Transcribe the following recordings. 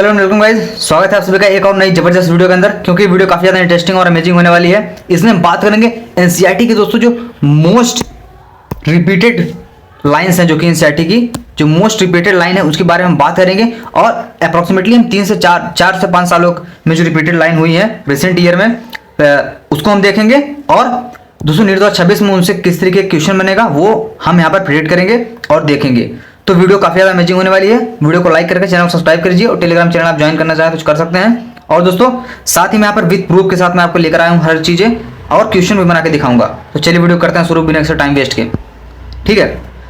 तो hello welcome guys, स्वागत है आप सभी का एक और नई जबरदस्त वीडियो के अंदर। क्योंकि वीडियो काफी ज्यादा इंटरेस्टिंग और अमेजिंग होने वाली है। इसमें हम बात करेंगे एनसीईआरटी की दोस्तों जो मोस्ट रिपीटेड लाइंस हैं, जो कि एनसीईआरटी की जो मोस्ट रिपीटेड लाइन है उसके बारे में हम बात करेंगे। और अप्रोक्सीमेटली हम 3 से 5 सालों में जो रिपीटेड लाइन हुई है रिसेंट ईयर में, उसको हम देखेंगे। और दोस्तों 2026 में उनसे किस तरीके क्वेश्चन बनेगा वो हम यहाँ पर प्रेडिक्ट करेंगे और देखेंगे। तो वीडियो काफी ज्यादा अमेजिंग होने वाली है। वीडियो को लाइक करके चैनल को सब्सक्राइब कर लीजिए और टेलीग्राम चैनल आप ज्वाइन करना चाहें तो कर सकते हैं। और दोस्तों साथ ही मैं यहाँ पर विद प्रूफ के साथ मैं आपको लेकर आया हूँ हर चीजें और क्वेश्चन भी बना के दिखाऊंगा। तो चलिए वीडियो करते हैं शुरू बिना किसी टाइम वेस्ट के। ठीक है,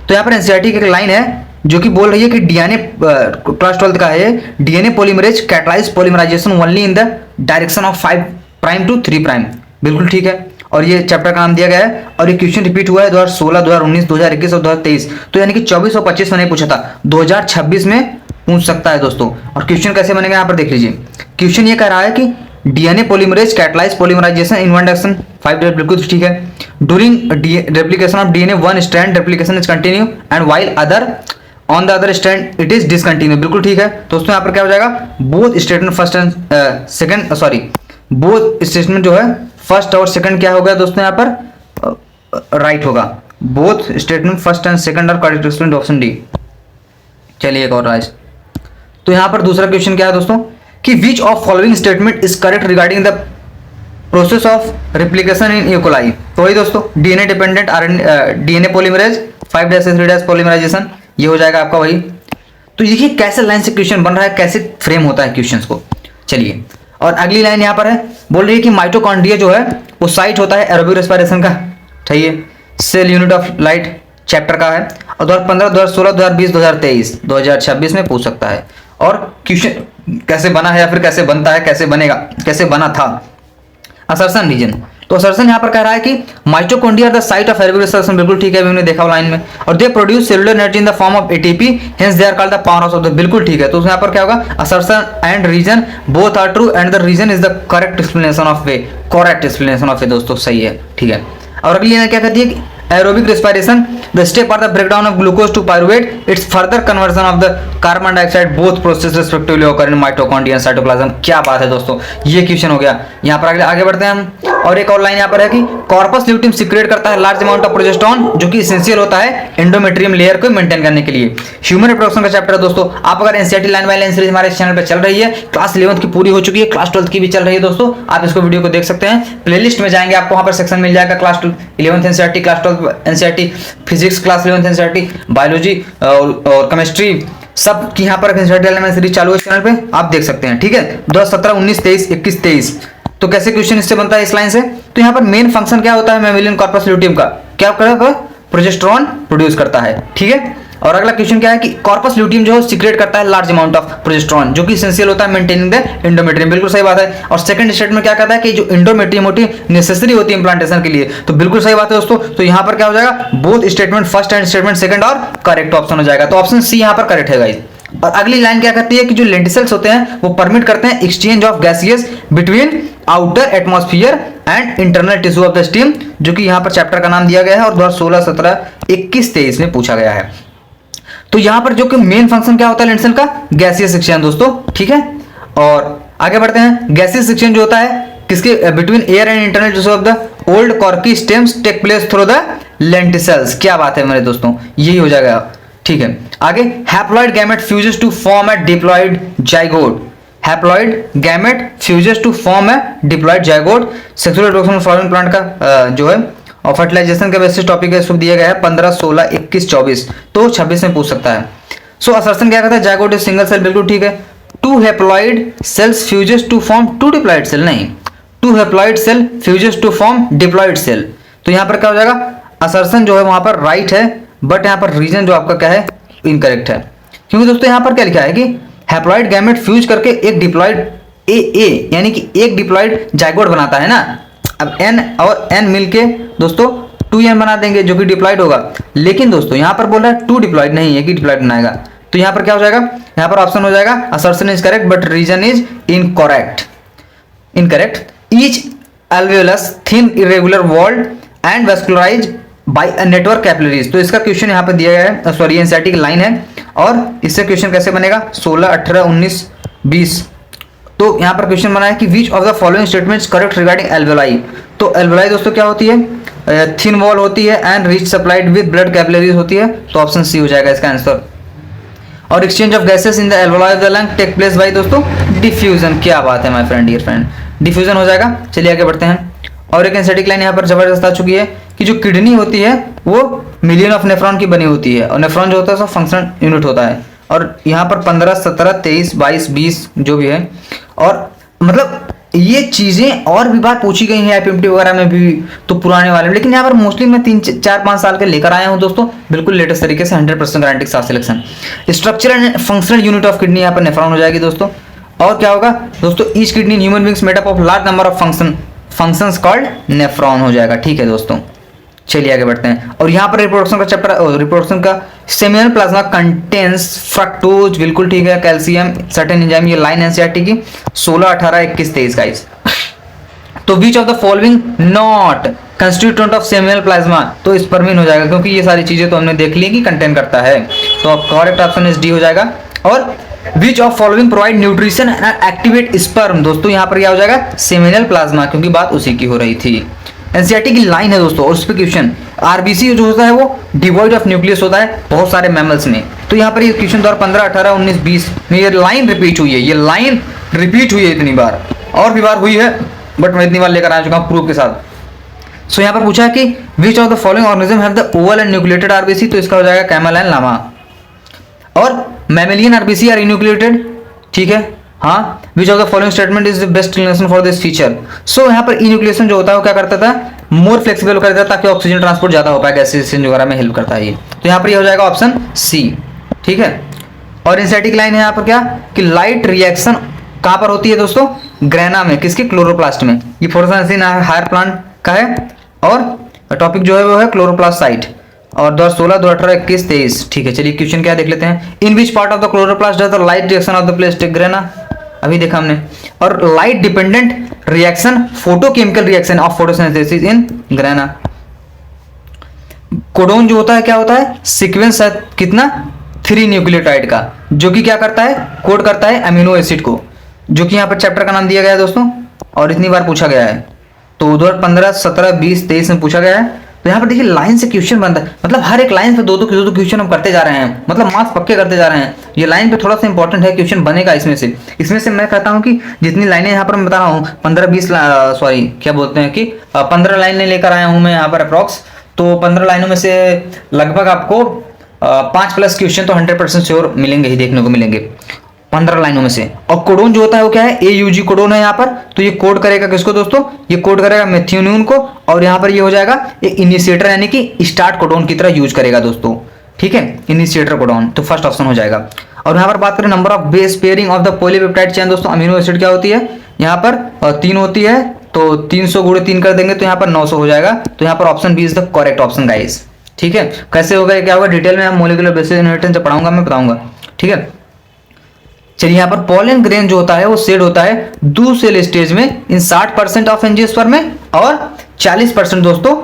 तो यहाँ पर एनसीईआरटी की एक लाइन है जो कि बोल रही है कि डीएनए क्लास 12 का है, DNA polymerase catalyse polymerisation only in the direction of 5 prime to 3 prime. बिल्कुल ठीक है, और ये चैप्टर का नाम दिया गया है। और ये क्वेश्चन रिपीट हुआ है 2016, 2019, 2021 और 2023। तो यानी कि 24 और 25 में नहीं पूछा था, 2026 में पूछ सकता है दोस्तों। और क्वेश्चन कैसे बनेगा यहाँ पर देख लीजिए। क्वेश्चन ये कह रहा है कि DNA polymerase catalyse polymerisation in one direction 5, बिल्कुल ठीक है। During replication of DNA one strand replication is continue and while other on the other strand it is discontinue. बिल्कुल ठीक है दोस्तों, यहाँ पर क्या हो जाएगा, both statement first and second, sorry both statement जो है फर्स्ट और सेकंड क्या होगा दोस्तों, यहाँ पर राइट होगा। Both statement first and second और करेक्ट स्टेटमेंट ऑप्शन डी। चलिए एक और राइट। तो यहाँ पर दूसरा क्वेश्चन क्या है दोस्तों कि which of following statement is correct regarding the process of replication in E coli. तो वही दोस्तों DNA dependent DNA polymerase 5' polymerisation, ये हो जाएगा आपका वही। तो देखिए कैसे लाइन से क्वेश्चन बन रहा है, कैसे फ्रेम होता है क्वेश्चंस को। चलिए, और अगली लाइन यहाँ पर है, बोल रही है कि माइटोकॉन्ड्रिया जो है वो साइट होता है एरोबिक रेस्पिरेशन का, सही है। Cell unit of light chapter का है। और 2015, 2016, 2020, 2023, 2026 में पूछ सकता है। और क्वेश्चन कैसे बना है या फिर कैसे बनता है, कैसे बनेगा, कैसे बना था। असर्शन रीजन, तो असर्शन यहाँ पर कह रहा है कि mitochondria the site of aerobic respiration, बिल्कुल ठीक है, हमने देखा लाइन में। और they produce cellular energy in the form of ATP, hence they are called the power house of the, बिल्कुल ठीक है। तो यहाँ पर क्या होगा, assertion and reason both are true and the reason is the correct explanation of way, correct explanation of way दोस्तों, सही है, ठीक है। और अगली लाइन क्या कहती है कि aerobic respiration the step are the breakdown of glucose to pyruvate, its further conversion of the carbon dioxide, both process respectively occur in mitochondria and cytoplasm। क्या बात है दोस्तों, ये क्वेश्चन हो गया। यहाँ पर आगे बढ़ते हैं हम। और एक और लाइन यहाँ पर है कि कॉर्पस ल्यूटियम सीक्रेट करता है लार्ज अमाउंट ऑफ प्रोजेस्टेरोन, जो कि एसेंशियल होता है एंडोमेट्रियम लेयर को मेंटेन करने के लिए। ह्यूमन रिप्रोडक्शन का चैप्टर है दोस्तों। आप अगर NCERT line by line series हमारे चैनल पर चल रही है, क्लास 11th की पूरी हो चुकी है, क्लास 12th की भी चल रही है दोस्तों, आप इसको वीडियो को देख सकते हैं। प्लेलिस्ट में जाएंगे, आपको वहां पर सेक्शन मिल जाएगा class 11th NCERT, class 12th NCERT, physics class 11th NCERT, biology और केमिस्ट्री, सब की यहाँ पर एनसीईआरटी लाइन सीरीज चालू है चैनल पे, आप देख सकते हैं। ठीक है, 2017, 19, 23, 21, 23। तो कैसे क्वेश्चन इससे बनता है इस लाइन से। तो यहाँ पर मेन फंक्शन क्या होता है मेमेलियन कॉर्पस ल्यूटियम का, क्या करेगा, प्रोजेस्टेरोन प्रोड्यूस करता है, ठीक है। और अगला क्वेश्चन क्या है कि कॉर्पस ल्यूटियम जो है सीक्रेट करता है लार्ज अमाउंट ऑफ प्रोजेस्टेरोन, जो कि एसेंशियल होता है मेंटेनिंग द एंडोमेट्रियम, बिल्कुल सही बात है। और सेकंड स्टेटमेंट क्या कहता है कि जो एंडोमेट्रियम होती है नेसेसरी होती है इंप्लांटेशन के लिए, तो बिल्कुल सही बात है दोस्तों। तो यहाँ पर क्या हो जाएगा, both statement first and statement second और करेक्ट ऑप्शन हो जाएगा। तो ऑप्शन सी यहाँ पर करेक्ट है गाइस। और अगली लाइन क्या कहती है कि जो लेंटिसेल्स होते हैं वो परमिट करते हैं exchange of gaseous between outer atmosphere and internal tissue of the steam, जो कि यहाँ पर चैप्टर का नाम दिया गया है और 2016, 17, 21, 23 में पूछा गया है। तो यहाँ पर जो कि मेन फंक्शन क्या होता है लेंटिसेल का, गैसियस एक्सचेंज दोस्तों, ठीक है। और आगे बढ़ते हैं, गैसियस एक्सचेंज जो होता है किसके, between air and internal tissue of the old corky stems take place through the lenticels. क्या बात है मेरे दोस्तों, यही हो जाएगा, ठीक है। आगे haploid gamete fuses to form a diploid zygote, haploid gamete fuses to form a diploid zygote, sexual reproduction flowering plant का जो है और फर्टिलाइजेशन का बेसिस टॉपिक है, दिया गया है 15, 16, 21, 24, तो 26 में पूछ सकता है। सो असर्शन क्या कहता है, जाइगोट इज सिंगल सेल, बिल्कुल ठीक है। Two haploid cells fuses to form two diploid cell, नहीं, two haploid cell fuses to form diploid cell. तो यहाँ पर क्या हो जाएगा, असर्शन जो है वहां पर राइट है, बट यहाँ पर रीजन जो आपका क्या है इनकरेक्ट है। क्योंकि दोस्तों यहाँ पर क्या लिखा है कि हैप्लॉइड गैमेट फ्यूज करके एक डिप्लॉइड ए यानी कि एक डिप्लॉइड जाइगोट बनाता है ना। अब एन और एन मिलके दोस्तों 2n बना देंगे जो कि डिप्लॉइड होगा। लेकिन दोस्तों यहाँ पर बोल रहा है 2 डिप्लॉइड नहीं है कि डिप्लॉइड बनाएगा। तो यहाँ पर क्या हो जाएगा, यहाँ पर ऑप्शन हो जाएगा assertion is correct but reason is incorrect. Each alveolus thin irregular walled and vascularized by a network capillaries। तो इसका क्वेश्चन यहाँ पे दिया गया है, सॉरी एनसीईआरटी की लाइन है। और इससे क्वेश्चन कैसे बनेगा, 16, 18, 19 20। तो यहाँ पर क्वेश्चन बना है कि which of the following statements correct regarding alveoli. तो एल्वेलाई दोस्तों क्या होती है, थिन वॉल होती है and rich supplied with blood capillaries होती है, तो ऑप्शन सी हो जाएगा इसका आंसर। और exchange of gases in the alveoli of the lung take place by दोस्तों डिफ्यूजन। क्या बात है my friend, dear friend, diffusion हो जाएगा। चलिए आगे बढ़ते हैं। और एक एंसेटिक लाइन यहाँ पर जबरदस्त आ चुकी है कि जो किडनी होती है वो मिलियन ऑफ नेफ्रॉन की बनी होती है, और नेफ्रॉन जो होता है सब फंक्शनल यूनिट होता है। और यहाँ पर 15, 17, 23, 22, 20 जो भी है, और मतलब ये चीजें और भी बार पूछी गई हैं आईपीएमटी वगैरह में भी, तो पुराने वाले में, लेकिन यहाँ पर मोस्टली मैं 3-4-5 साल के लेकर आया हूँ दोस्तों, बिल्कुल लेटेस्ट तरीके से 100% गारंटी के साथ selection. Structure and functional unit of kidney यहाँ पर नेफ्रॉन हो जाएगी दोस्तों। और क्या होगा दोस्तों, each kidney in human beings made up of large number of functions called nephron हो जाएगा। ठीक है दोस्तों, चलिए आगे बढ़ते हैं। और यहाँ पर रिप्रोडक्शन का चैप्टर, रिप्रोडक्शन का सेमिनल प्लाज्मा कंटेन्स फ्रक्टोज, बिल्कुल ठीक है, कैल्शियम, सर्टेन एंजाइम, ये लाइन एनसीईआरटी की 16, 18, 21, 23 गाइस। तो विच of the following not constituent of seminal plasma, तो स्पर्मिन हो जाएगा, क्योंकि ये सारी चीजें तो हमने देख ली कि कंटेन करता है, तो करेक्ट ऑप्शन इज डी हो जाएगा। और विच of following provide nutrition and activate sperm, दोस्तों यहाँ पर क्या हो जाएगा, सेमिनल प्लाज्मा, क्योंकि बात उसी की हो रही थी। एनसीईआरटी की लाइन है दोस्तों, और उस पर क्वेश्चन, आरबीसी जो होता है वो डिवॉइड ऑफ न्यूक्लियस होता है बहुत सारे मैमल्स में, तो यहाँ पर ये क्वेश्चन 2015, 18, 19, 20 में ये लाइन रिपीट हुई है, ये लाइन रिपीट हुई है इतनी बार, और भी बार हुई है, बट मैं इतनी बार लेकर आ चुका हूँ प्रूफ के साथ। सो यहाँ पर पूछा है कि which of the following organism have the Oval and nucleated RBC, तो इसका हो जाएगा कैमल एंड लामा। और मैमेलियन आरबीसी आर इन्यूक्लिएटेड, ठीक है, हाँ। Which of the following statement is the best explanation for this feature. So यहाँ पर इन्यूक्लिएशन जो होता है वो क्या करता था, मोर फ्लेक्सिबल कर देता है, ताकि ऑक्सीजन ट्रांसपोर्ट ज्यादा हो पाए, गैसेस वगैरह में हेल्प करता है ये, तो यहाँ पर ये हो जाएगा ऑप्शन सी, ठीक है। और एनसीईआरटी लाइन है यहाँ पर क्या, कि लाइट रिएक्शन कहाँ पर होती है दोस्तों, ग्रेना में, किसके, क्लोरोप्लास्ट में। ये फोटोसिंथेसिस हायर प्लांट का है, और टॉपिक जो है वो है क्लोरोप्लास्ट साइट। और 2016, 2018, 21, 23, ठीक है। चलिए क्वेश्चन क्या देख लेते हैं। In which part of the chloroplast does the light reaction of the plastic grana, अभी देखा हमने। और light dependent reaction, photochemical reaction of photosynthesis in grana. Codon जो होता है क्या होता है, सीक्वेंस है कितना, 3 न्यूक्लियोटाइड का, जो कि क्या करता है, कोड करता है अमीनो एसिड को, जो कि यहाँ पर चैप्टर का नाम दिया गया है दोस्तों, और इतनी बार पूछा गया है, तो 2015, 17, 20, 23 में पूछा गया है। तो यहाँ पर देखिए लाइन से क्वेश्चन बनता है, मतलब हर एक लाइन पे दो क्वेश्चन हम करते जा रहे हैं, मतलब मार्क्स पक्के करते जा रहे हैं। ये लाइन पे थोड़ा सा इंपॉर्टेंट है, क्वेश्चन बनेगा इसमें से मैं कहता हूँ कि जितनी लाइनें यहाँ पर मैं बता रहा हूँ 15-20 सॉरी क्या बोलते हैं कि 15 लाइनें लेकर आया हूँ मैं यहाँ पर अप्रॉक्स, तो 15 लाइनों में से लगभग आपको 5+ क्वेश्चन तो 100% श्योर मिलेंगे ही, देखने को मिलेंगे 15 लाइनों में से। और कोडोन जो होता है वो क्या है, AUG कोडोन है यहाँ पर, तो ये कोड करेगा किसको दोस्तों, ये कोड करेगा मेथियोनिन को, और यहाँ पर ये हो जाएगा ये इनिशिएटर यानी कि स्टार्ट कोडोन की तरह यूज करेगा दोस्तों, ठीक है, इनिशिएटर कोडोन, तो फर्स्ट ऑप्शन हो जाएगा। और यहाँ पर बात करें number of base pairing of the polypeptide chain दोस्तों, अमीनो एसिड क्या होती है यहाँ पर 3 होती है, तो 300 × 3 कर देंगे तो यहाँ पर 900 हो जाएगा, तो यहाँ पर option B is the correct option guys, ठीक है। कैसे होगा क्या होगा डिटेल में मॉलिक्यूलर बेसिस इनहेरिटेंस से पढ़ाऊंगा, मैं बताऊंगा, ठीक है। चलिए यहाँ पर पॉलन ग्रेन जो होता है वो सेड होता है 2 सेल स्टेज में इन 60% ऑफ एंजियोस्पर्म में, और 40% दोस्तों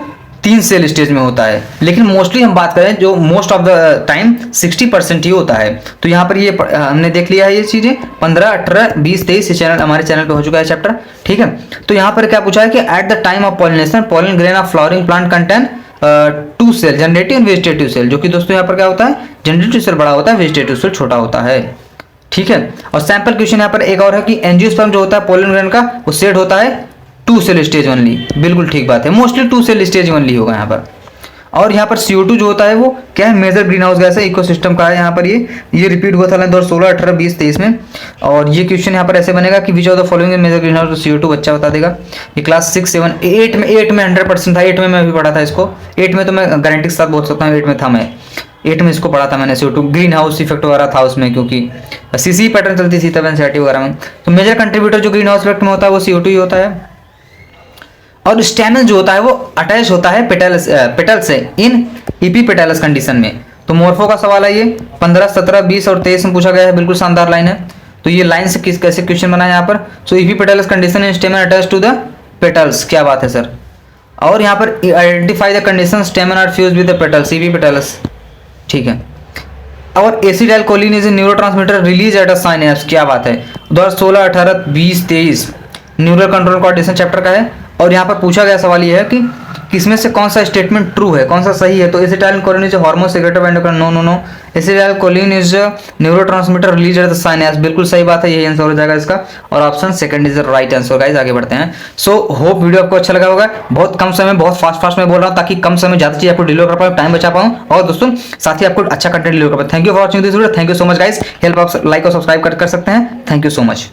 3 सेल स्टेज में होता है, लेकिन मोस्टली हम बात करें जो मोस्ट ऑफ द टाइम 60% ही होता है। तो यहाँ पर ये हमने देख लिया है ये चीजें 15, 18, 20, 23 चैनल हमारे चैनल पे हो चुका है चैप्टर, ठीक है। तो यहाँ पर क्या पूछा है कि at the time of pollination pollen grain of flowering plant contain 2 cell, generative and vegetative cell, जो कि दोस्तों यहाँ पर क्या होता है, जनरेटिव सेल बड़ा होता है, वेजिटेटिव सेल छोटा होता है, ठीक है। और सैंपल क्वेश्चन यहाँ पर एक और है कि एंजियोस्पर्म जो होता है पोलन ग्रेन का वो सेड होता है 2 सेल स्टेज ओनली, बिल्कुल ठीक बात है, मोस्टली 2 सेल स्टेज ओनली होगा यहाँ पर। और यहाँ पर CO2 जो होता है वो क्या है, मेजर ग्रीन हाउस गैस है, इकोसिस्टम का है यहाँ पर, ये रिपीट हुआ था 2016, 18, 20, 23 में। और ये क्वेश्चन यहाँ पर ऐसे बनेगा कि which of the following major greenhouse, CO2 बच्चा बता देगा। ये क्लास 6, 7, 8 में 100% था, 8 में मैं भी पढ़ा था इसको, 8 में तो मैं गारंटी के साथ बोल सकता हूँ 8 में था, मैं 8 में इसको पढ़ा था मैंने, CO2 ग्रीन हाउस इफेक्ट वगैरह था उसमें, क्योंकि CC पैटर्न चलती थी तब एनसीईआरटी वगैरह में। तो मेजर कंट्रीब्यूटर जो ग्रीन हाउस इफेक्ट में होता है वो CO2 ही होता है। और स्टेमन जो होता है वो अटैच होता है पेटल से इन इपीपेटलस कंडीशन में। तो मोर्फो का सवाल है ये 15, 17, 20 और 23 में पूछा गया है, बिल्कुल शानदार लाइन है। तो ये लाइन से कैसे क्वेश्चन बना है यहाँ पर, so epipetalous condition in stamen attach to the petals, क्या बात है सर। और यहाँ पर identify the condition stamen are fuse with the petals, epipetalous, ठीक है। और acetylcholine is a neurotransmitter release at a synapse. क्या बात है, 2016, 18, 20, 23 न्यूरल कंट्रोल कोऑर्डिनेशन चैप्टर का है। और यहाँ पर पूछा गया सवाल ये है कि किसमें से कौन सा स्टेटमेंट ट्रू है, कौन सा सही है। तो acetylcholine is hormone secreted by endocrine, no no no. Acetylcholine is neurotransmitter release at the synapse, बिल्कुल सही बात है, यही आंसर हो जाएगा इसका। और option second is the right answer. Guys आगे बढ़ते हैं। सो होप वीडियो आपको अच्छा लगा होगा। बहुत कम समय में बहुत फास्ट में बोल रहा हूँ ताकि कम समय ज्यादा चीज आपको डिलीवर कर पाऊँ, टाइम बचा पाऊँ और दोस्तों साथ ही आपको अच्छा कंटेंट डिलीवर कर पाऊँ। Thank you for watching this video. Thank you so much guys. Help आप लाइक और सब्सक्राइब कर सकते हैं। Thank you so much.